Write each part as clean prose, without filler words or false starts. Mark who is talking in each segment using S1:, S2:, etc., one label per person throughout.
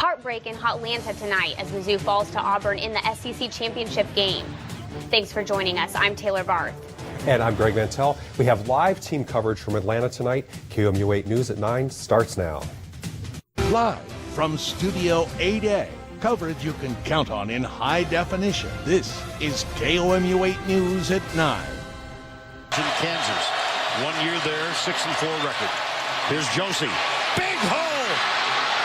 S1: Heartbreak in Hotlanta tonight as Mizzou falls to Auburn in the SEC championship game. Thanks for joining us. I'm Taylor Barth.
S2: And I'm Greg Mantel. We have live team coverage from Atlanta tonight. KOMU 8 News at 9 starts now.
S3: Live from Studio 8A. Coverage you can count on in high definition. This is KOMU 8 News at 9.
S4: In Kansas. 1 year there, 6-4 record. Here's Josie. Big hole!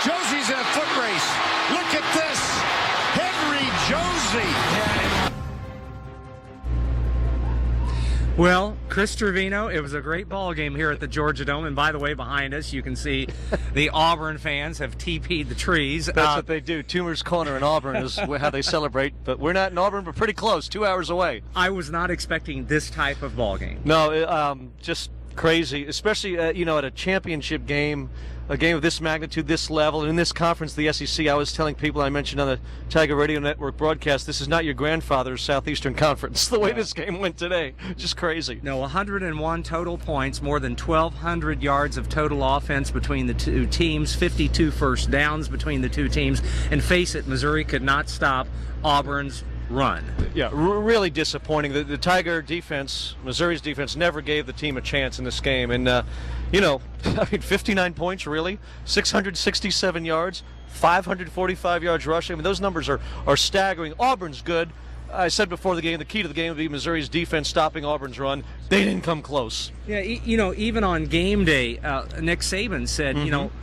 S4: Josie's in a foot race. Look at this. Henry Josie.
S5: Well, Chris Trevino, it was a great ball game here at the Georgia Dome. And by the way, behind us, you can see the Auburn fans have TP'd the trees.
S6: That's what they do. Toomer's Corner in Auburn is how they celebrate. But we're not in Auburn, but pretty close, 2 hours away.
S5: I was not expecting this type of ball game.
S6: No, just crazy, especially, at a championship game, a game of this magnitude, this level, and in this conference, the SEC. I was telling people I mentioned on the Tiger Radio Network broadcast, this is not your grandfather's Southeastern Conference, the way this game went today. Just crazy.
S5: No, 101 total points, more than 1,200 yards of total offense between the two teams, 52 first downs between the two teams, and face it, Missouri could not stop Auburn's run.
S6: Yeah, really disappointing. The Tiger defense, Missouri's defense, never gave the team a chance in this game. And, 59 points, really? 667 yards, 545 yards rushing. I mean, those numbers are staggering. Auburn's good. I said before the game, the key to the game would be Missouri's defense stopping Auburn's run. They didn't come close.
S5: Yeah, even on game day, Nick Saban said,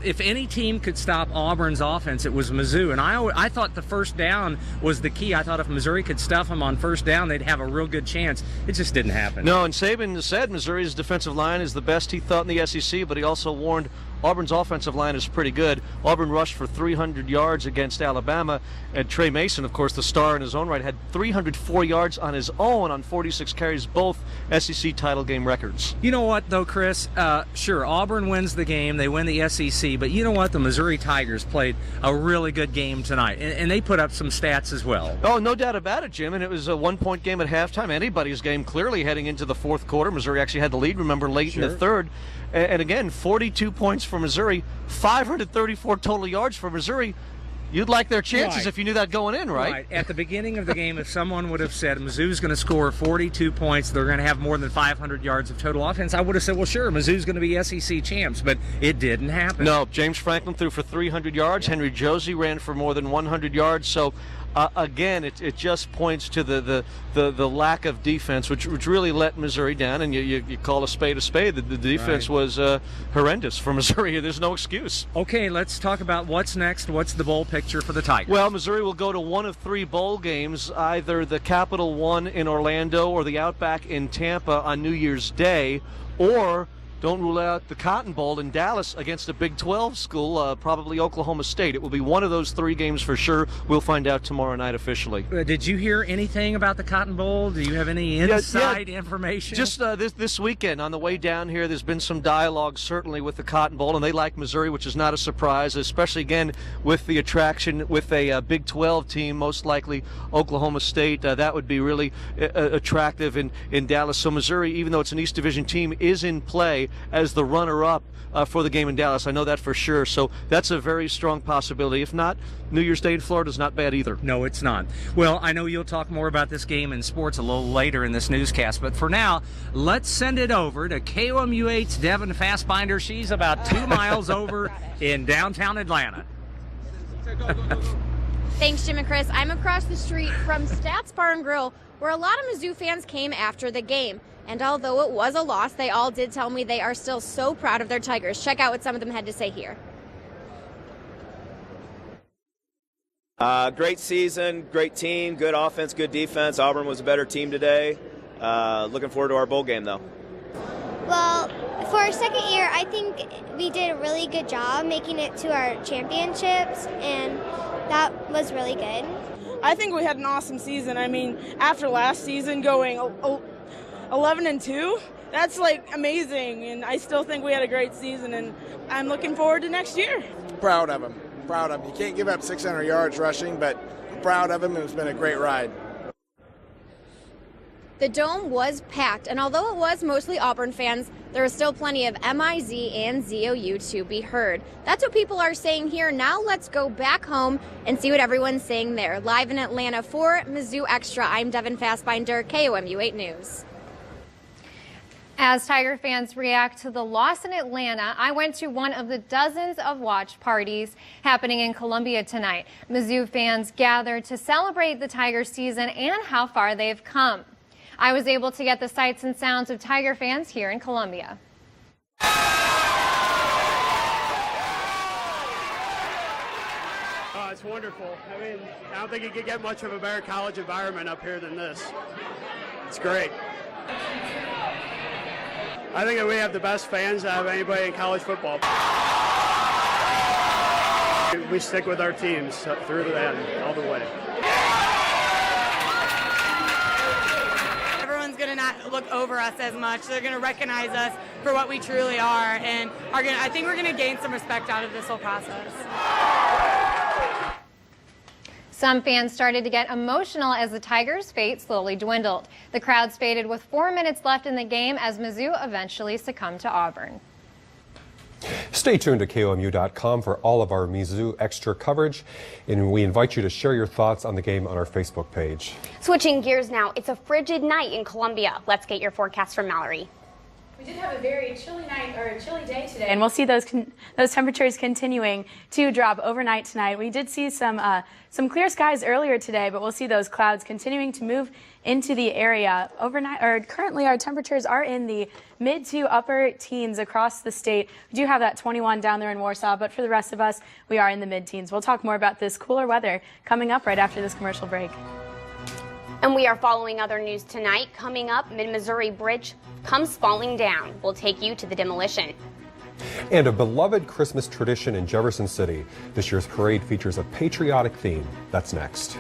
S5: if any team could stop Auburn's offense, it was Mizzou. And I thought the first down was the key. I thought if Missouri could stuff them on first down, they'd have a real good chance. It just didn't happen.
S6: No, and Saban said Missouri's defensive line is the best he thought in the SEC, but he also warned Auburn's offensive line is pretty good. Auburn rushed for 300 yards against Alabama, and Trey Mason, of course, the star in his own right, had 304 yards on his own on 46 carries, both SEC title game records.
S5: You know what, though, Chris? Sure, Auburn wins the game. They win the SEC. But you know what? The Missouri Tigers played a really good game tonight, and they put up some stats as well.
S6: Oh, no doubt about it, Jim. And it was a one-point game at halftime. Anybody's game, clearly heading into the fourth quarter. Missouri actually had the lead, remember, late in the third. And again, 42 points for Missouri, 534 total yards for Missouri. You'd like their chances if you knew that going in, right?
S5: At the beginning of the game, if someone would have said Mizzou's going to score 42 points, they're going to have more than 500 yards of total offense, I would have said, well, sure, Mizzou's going to be SEC champs, but it didn't happen.
S6: No, James Franklin threw for 300 yards. Henry Josie ran for more than 100 yards. So, again, it just points to the lack of defense, which really let Missouri down. And you call a spade a spade. The defense was horrendous for Missouri. There's no excuse.
S5: Okay, let's talk about what's next. What's the bowl picture for the Tigers?
S6: Well, Missouri will go to one of three bowl games, either the Capital One in Orlando or the Outback in Tampa on New Year's Day, or don't rule out the Cotton Bowl in Dallas against a Big 12 school, probably Oklahoma State. It will be one of those three games for sure. We'll find out tomorrow night officially.
S5: Did you hear anything about the Cotton Bowl? Do you have any inside information?
S6: Just this weekend on the way down here, there's been some dialogue certainly with the Cotton Bowl, and they like Missouri, which is not a surprise, especially again with the attraction with a Big 12 team, most likely Oklahoma State. That would be really attractive in Dallas. So Missouri, even though it's an East Division team, is in play as the runner-up for the game in Dallas. I know that for sure. So that's a very strong possibility. If not, New Year's Day in Florida is not bad either.
S5: No, it's not. Well, I know you'll talk more about this game in sports a little later in this newscast, but for now, let's send it over to KOMU8's Devin Fastbinder. She's about 2 miles over in downtown Atlanta.
S7: Thanks, Jim and Chris. I'm across the street from Stats Bar and Grill, where a lot of Mizzou fans came after the game. And although it was a loss, they all did tell me they are still so proud of their Tigers. Check out what some of them had to say here.
S8: Great season, great team, good offense, good defense. Auburn was a better team today. Looking forward to our bowl game, though.
S9: Well, for our second year, I think we did a really good job making it to our championships, and that was really good.
S10: I think we had an awesome season. I mean, after last season going 11-2, that's like amazing, and I still think we had a great season, and I'm looking forward to next year.
S11: Proud of him. You can't give up 600 yards rushing, but I'm proud of him. It's been a great ride.
S7: The Dome was packed, and although it was mostly Auburn fans, there was still plenty of MIZ and ZOU to be heard. That's what people are saying here. Now let's go back home and see what everyone's saying there. Live in Atlanta for Mizzou Extra, I'm Devin Fassbinder, KOMU 8 News.
S12: As Tiger fans react to the loss in Atlanta, I went to one of the dozens of watch parties happening in Columbia tonight. Mizzou fans gathered to celebrate the Tiger season and how far they've come. I was able to get the sights and sounds of Tiger fans here in Columbia.
S13: Oh, it's wonderful. I mean, I don't think you could get much of a better college environment up here than this. It's great. I think that we have the best fans out of anybody in college football. We stick with our teams through the end, all the way.
S14: Everyone's going to not look over us as much. They're going to recognize us for what we truly are, and I think we're going to gain some respect out of this whole process.
S12: Some fans started to get emotional as the Tigers' fate slowly dwindled. The crowds faded with 4 minutes left in the game as Mizzou eventually succumbed to Auburn.
S2: Stay tuned to KOMU.com for all of our Mizzou Extra coverage, and we invite you to share your thoughts on the game on our Facebook page.
S1: Switching gears now, it's a frigid night in Columbia. Let's get your forecast from Mallory.
S15: We did have a very chilly night, or a chilly day today, and we'll see those temperatures continuing to drop overnight tonight. We did see some clear skies earlier today, but we'll see those clouds continuing to move into the area overnight. Or currently, our temperatures are in the mid to upper teens across the state. We do have that 21 down there in Warsaw, but for the rest of us, we are in the mid-teens. We'll talk more about this cooler weather coming up right after this commercial break.
S1: And we are following other news tonight. Coming up, Mid-Missouri Bridge comes falling down. We'll take you to the demolition.
S2: And a beloved Christmas tradition in Jefferson City. This year's parade features a patriotic theme. That's next.